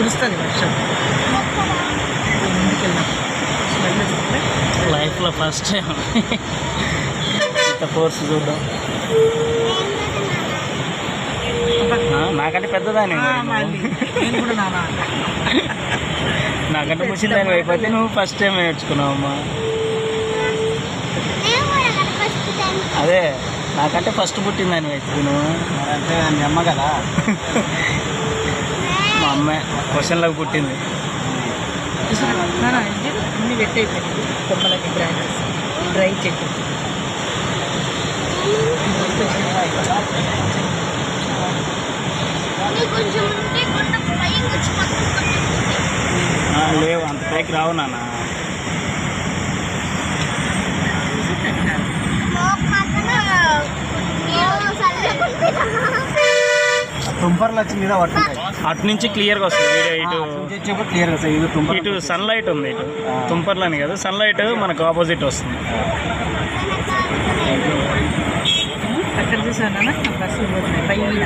కురుస్తుంది వర్షం. ముందుకు వెళ్దాం. స్మెల్ వస్తుంది. లైఫ్లో ఫస్ట్ టైం ఇంత కోర్సు చూద్దాం. నాకంటే పెద్దదాన్ని నేను కూడా నాన్న నాకంటే ముసిందాన్ని అయిపోతే నువ్వు ఫస్ట్ టైం నేర్చుకున్నావమ్మా. అదే నాకంటే ఫస్ట్ పుట్టిందని అయితే నువ్వు అంటే మీ అమ్మ కదా. మా అమ్మాయి క్వశ్చన్లకు పుట్టింది. అన్ని పెట్టయిపోయింది కొమ్మలకి బ్రాంచెస్ డ్రై చెట్టు. లేవు అంత పైకి రావు నాన్న. తుంపర్లు వచ్చి మీద పట్టుకుంటాయి. అటు నుంచి క్లియర్గా వస్తుంది వీడియో. ఇటు క్లియర్గా వస్తాయి. ఇటు సన్లైట్ ఉంది. ఇటు తుంపర్లని కాదు, సన్లైట్ మనకు ఆపోజిట్ వస్తుంది. అక్కడ చూసాను బస్సు పైన